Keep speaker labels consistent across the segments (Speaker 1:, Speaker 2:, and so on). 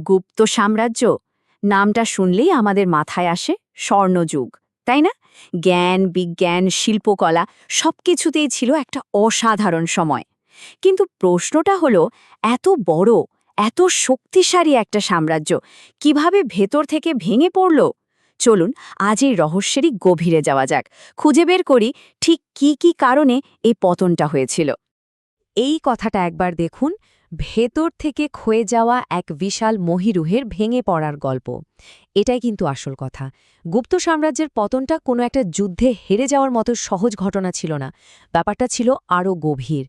Speaker 1: গুপ্ত সাম্রাজ্য নামটা শুনলেই আমাদের মাথায় আসে স্বর্ণযুগ, তাই না? জ্ঞান, বিজ্ঞান, শিল্পকলা সবকিছুতেই ছিল একটা অসাধারণ সময়। কিন্তু প্রশ্নটা হলো, এত বড়, এত শক্তিশালী একটা সাম্রাজ্য কিভাবে ভেতর থেকে ভেঙে পড়ল? চলুন আজ এই রহস্যেরই গভীরে যাওয়া যাক, খুঁজে বের করি ঠিক কি কি কারণে এই পতনটা হয়েছিল।
Speaker 2: এই কথাটা একবার দেখুন, ভেতর থেকে ক্ষয়ে যাওয়া এক বিশাল মহীরুহের ভেঙে পড়ার গল্প। এটাই কিন্তু আসল কথা। গুপ্ত সাম্রাজ্যের পতনটা কোনো একটা যুদ্ধে হেরে যাওয়ার মতো সহজ ঘটনা ছিল না, ব্যাপারটা ছিল আরও গভীর।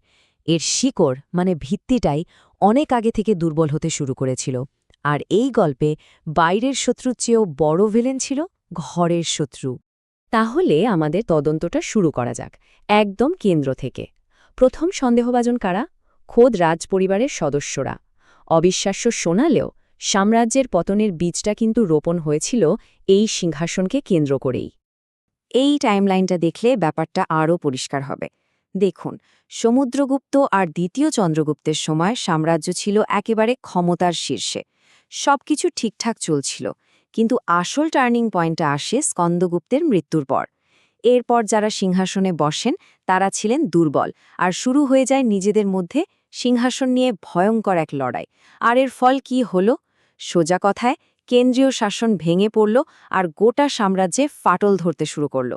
Speaker 2: এর শিকড় মানে ভিত্তিটাই অনেক আগে থেকে দুর্বল হতে শুরু করেছিল। আর এই গল্পে বাইরের শত্রুর চেয়েও বড় ভিলেন ছিল ঘরের শত্রু। তাহলে আমাদের তদন্তটা শুরু করা যাক একদম কেন্দ্র থেকে। প্রথম সন্দেহভাজন কারা? খোদ রাজপরিবারের সদস্যরা। অবিশ্বাস্য শোনালেও সাম্রাজ্যের পতনের বীজটা কিন্তু রোপণ হয়েছিল এই সিংহাসনকে কেন্দ্র করেই।
Speaker 1: এই টাইমলাইনটা দেখলে ব্যাপারটা আরও পরিষ্কার হবে। দেখুন, সমুদ্রগুপ্ত আর দ্বিতীয় চন্দ্রগুপ্তের সময় সাম্রাজ্য ছিল একেবারে ক্ষমতার শীর্ষে, সবকিছু ঠিকঠাক চলছিল। কিন্তু আসল টার্নিং পয়েন্টটা আসে স্কন্দগুপ্তের মৃত্যুর পর। এরপর যারা সিংহাসনে বসেন তারা ছিলেন দুর্বল, আর শুরু হয়ে যায় নিজেদের মধ্যে সিংহাসন নিয়ে ভয়ঙ্কর এক লড়াই। আর এর ফল কি হলো? সোজা কথায়, কেন্দ্রীয় শাসন ভেঙে পড়ল আর গোটা সাম্রাজ্যে ফাটল ধরতে শুরু করল।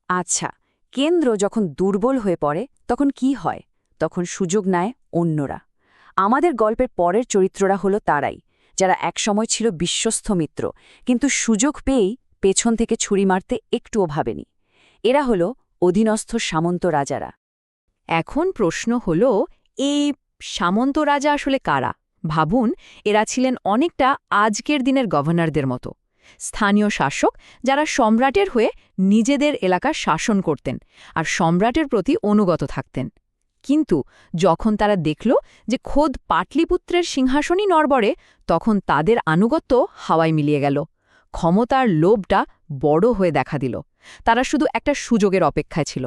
Speaker 2: আচ্ছা, কেন্দ্র যখন দুর্বল হয়ে পড়ে তখন কি হয়? তখন সুযোগ নেয় অন্যরা। আমাদের গল্পের পরের চরিত্ররা হলো তারাই, যারা একসময় ছিল বিশ্বস্ত মিত্র, কিন্তু সুযোগ পেয়েই পেছন থেকে ছুরি মারতে একটুও ভাবেনি। এরা হলো অধীনস্থ সামন্ত রাজারা। এখন প্রশ্ন হল, এই সামন্ত রাজা আসলে কারা? ভাবুন, এরা ছিলেন অনেকটা আজকের দিনের গভর্নরদের মতো স্থানীয় শাসক, যারা সম্রাটের হয়ে নিজেদের এলাকা শাসন করতেন আর সম্রাটের প্রতি অনুগত থাকতেন। কিন্তু যখন তারা দেখল যে খোদ পাটলিপুত্রের সিংহাসনই নড়বড়ে, তখন তাদের আনুগত্য হাওয়ায় মিলিয়ে গেল। ক্ষমতার লোভটা বড় হয়ে দেখা দিল। তারা শুধু একটা সুযোগের অপেক্ষায় ছিল।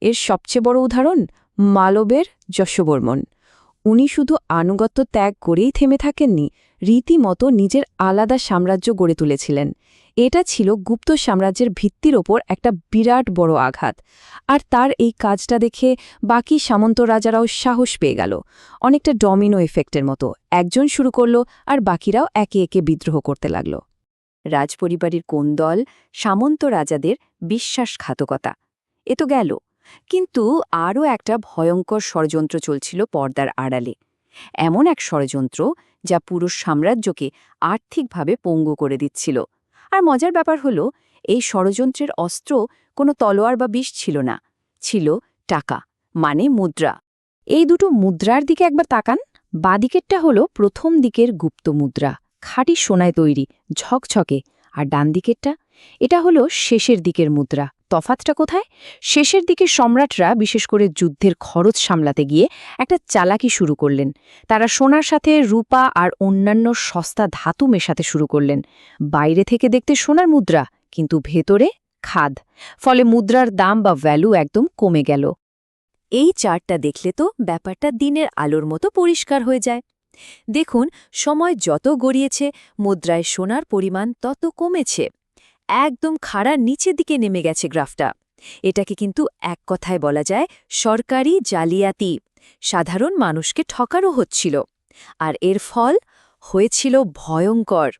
Speaker 1: এর সবচেয়ে বড় উদাহরণ মালবের যশোবর্মন। উনি শুধু আনুগত্য ত্যাগ করেই থেমে থাকেননি, রীতিমতো নিজের আলাদা সাম্রাজ্য গড়ে তুলেছিলেন। এটা ছিল গুপ্ত সাম্রাজ্যের ভিত্তির ওপর একটা বিরাট বড় আঘাত। আর তার এই কাজটা দেখে বাকি সামন্ত রাজারাও সাহস পেয়ে গেল, অনেকটা ডমিনো এফেক্টের মতো। একজন শুরু করল আর বাকিরাও একে একে বিদ্রোহ করতে লাগল। রাজপরিবারের কোন দল, সামন্ত রাজাদের বিশ্বাসঘাতকতা, এ তো গেল। কিন্তু আরও একটা ভয়ঙ্কর ষড়যন্ত্র চলছিল পর্দার আড়ালে। এমন এক ষড়যন্ত্র যা পুরো সাম্রাজ্যকে আর্থিকভাবে পঙ্গু করে দিচ্ছিল। আর মজার ব্যাপার হলো, এই ষড়যন্ত্রের অস্ত্র কোনো তলোয়ার বা বিষ ছিল না, ছিল টাকা, মানে মুদ্রা। এই দুটো মুদ্রার দিকে একবার তাকান। বাঁদিকেরটা হলো প্রথম দিকের গুপ্ত মুদ্রা, খাঁটি সোনায় তৈরি, ঝকঝকে। আর ডান দিকেরটা, এটা হলো শেষের দিকের মুদ্রা। তফাতটা কোথায়? শেষের দিকে সম্রাটরা, বিশেষ করে যুদ্ধের খরচ সামলাতে গিয়ে, একটা চালাকি শুরু করলেন। তারা সোনার সাথে রূপা আর অন্যান্য সস্তা ধাতু মেশাতে শুরু করলেন। বাইরে থেকে দেখতে সোনার মুদ্রা, কিন্তু ভেতরে খাদ। ফলে মুদ্রার দাম বা ভ্যালু একদম কমে গেল। এই চার্টটা দেখলে তো ব্যাপারটা দিনের আলোর মতো পরিষ্কার হয়ে যায়। দেখুন, সময় যত গড়িয়েছে মুদ্রায় সোনার পরিমাণ তত কমেছে, একদম খাড়ার নিচের দিকে নেমে গেছে গ্রাফটা। এটাকে কিন্তু এক কথায় বলা যায় সরকারি জালিয়াতি। সাধারণ মানুষকে ঠকানো হচ্ছিল, আর এর ফল হয়েছিল ভয়ঙ্কর।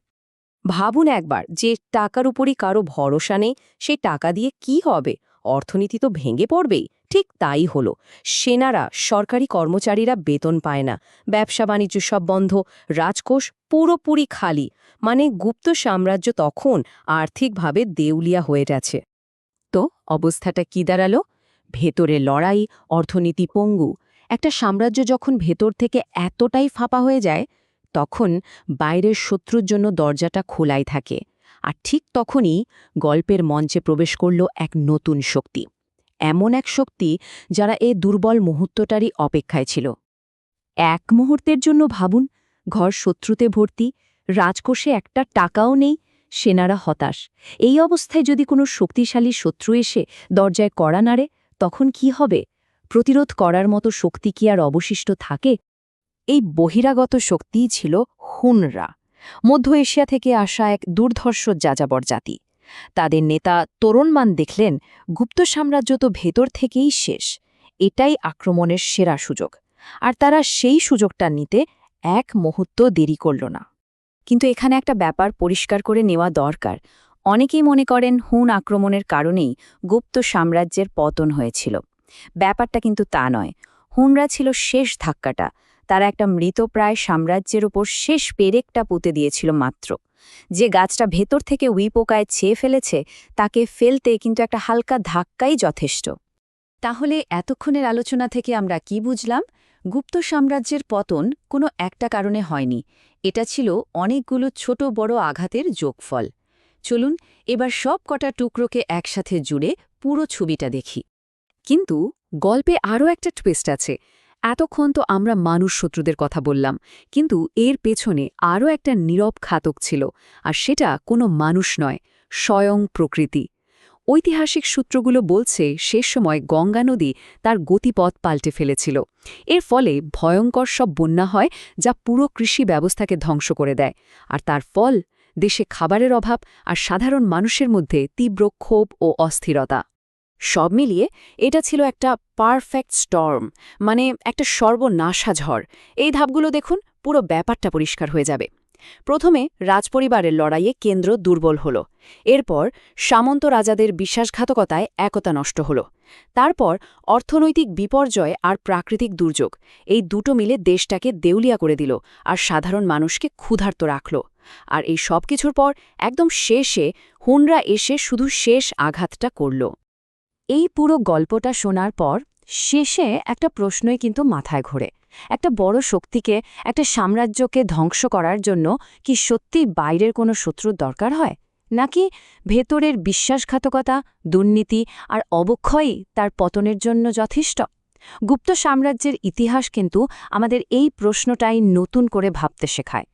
Speaker 1: ভাবুন একবার, যে টাকার উপরই কারো ভরসা নেই, সেই টাকা দিয়ে কি হবে? অর্থনীতি তো ভেঙে পড়বেই। ঠিক তাই হলো। সেনারা, সরকারি কর্মচারীরা বেতন পায় না, ব্যবসা বাণিজ্য সব বন্ধ, রাজকোষ পুরোপুরি খালি। মানে গুপ্ত সাম্রাজ্য তখন আর্থিকভাবে দেউলিয়া হয়ে গেছে। তো অবস্থাটা কি দাঁড়ালো? ভেতরে লড়াই, অর্থনীতি পঙ্গু। একটা সাম্রাজ্য যখন ভেতর থেকে এতটাই ফাঁপা হয়ে যায়, তখন বাইরের শত্রুর জন্য দরজাটা খোলাই থাকে। আর ঠিক তখনই গল্পের মঞ্চে প্রবেশ করল এক নতুন শক্তি। এমন এক শক্তি যারা এই দুর্বল মুহূর্তটারই অপেক্ষায় ছিল। এক মুহূর্তের জন্য ভাবুন, ঘর শত্রুতে ভর্তি, রাজকোষে একটা টাকাও নেই, সেনারা হতাশ। এই অবস্থায় যদি কোনো শক্তিশালী শত্রু এসে দরজায় কড়া নাড়ে, তখন কি হবে? প্রতিরোধ করার মতো শক্তি কি আর অবশিষ্ট থাকে? এই বহিরাগত শক্তিই ছিল হুনরা।
Speaker 2: মধ্য এশিয়া থেকে আসা এক দুর্ধর্ষ যাযাবর জাতি। তাদের নেতা তোরণমান দেখলেন গুপ্ত সাম্রাজ্য তো ভেতর থেকেই শেষ, এটাই আক্রমণের সেরা সুযোগ, আর তারা সেই সুযোগটা নিতে এক মুহূর্ত দেরি করল না।
Speaker 1: কিন্তু এখানে একটা ব্যাপার পরিষ্কার করে নেওয়া দরকার। অনেকেই মনে করেন হুন আক্রমণের কারণেই গুপ্ত সাম্রাজ্যের পতন হয়েছিল। ব্যাপারটা কিন্তু তা নয়। হুনরা ছিল শেষ ধাক্কাটা। তারা একটা মৃতপ্রায় সাম্রাজ্যের ওপর শেষ পেরেকটা পুঁতে দিয়েছিল মাত্র। যে গাছটা ভেতর থেকে উইপোকায় ছেয়ে ফেলেছে তাকে ফেলতে কিন্তু একটা হালকা ধাক্কাই যথেষ্ট।
Speaker 2: তাহলে এতক্ষণের আলোচনা থেকে আমরা কি বুঝলাম? গুপ্ত সাম্রাজ্যের পতন কোনো একটা কারণে হয়নি, এটা ছিল অনেকগুলো ছোট বড় আঘাতের যোগফল। চলুন এবার সব কটা টুকরোকে একসাথে জুড়ে পুরো ছবিটা দেখি। কিন্তু গল্পে আরও একটা টুইস্ট আছে। এতক্ষণ তো আমরা মানুষ শত্রুদের কথা বললাম, কিন্তু এর পেছনে আরও একটা নীরব ঘাতক ছিল, আর সেটা কোনো মানুষ নয়, স্বয়ং প্রকৃতি। ঐতিহাসিক সূত্রগুলো বলছে শেষ সময় গঙ্গা নদী তার গতিপথ পাল্টে ফেলেছিল। এর ফলে ভয়ঙ্কর সব বন্যা হয়, যা পুরো কৃষি ব্যবস্থাকে ধ্বংস করে দেয়। আর তার ফল দেশে খাবারের অভাব আর সাধারণ মানুষের মধ্যে তীব্র ক্ষোভ ও অস্থিরতা। সব মিলিয়ে এটা ছিল একটা পারফেক্ট স্টর্ম, মানে একটা সর্বনাশা ঝড়। এই ধাপগুলো দেখুন, পুরো ব্যাপারটা পরিষ্কার হয়ে যাবে। প্রথমে রাজপরিবারের লড়াইয়ে কেন্দ্র দুর্বল হল। এরপর সামন্ত রাজাদের বিশ্বাসঘাতকতায় একতা নষ্ট হল। তারপর অর্থনৈতিক বিপর্যয় আর প্রাকৃতিক দুর্যোগ, এই দুটো মিলে দেশটাকে দেউলিয়া করে দিল আর সাধারণ মানুষকে ক্ষুধার্ত রাখল। আর এই সব কিছুর পর একদম শেষে হুনরা এসে শুধু শেষ আঘাতটা করল। এই পুরো গল্পটা শোনার পর শেষে একটা প্রশ্নই কিন্তু মাথায় ঘোরে। একটা বড় শক্তিকে, একটা সাম্রাজ্যকে ধ্বংস করার জন্য কি সত্যি বাইরের কোনো শত্রুর দরকার হয়, নাকি ভেতরের বিশ্বাসঘাতকতা, দুর্নীতি আর অবক্ষয়ই তার পতনের জন্য যথেষ্ট? গুপ্ত সাম্রাজ্যের ইতিহাস কিন্তু আমাদের এই প্রশ্নটাই নতুন করে ভাবতে শেখায়।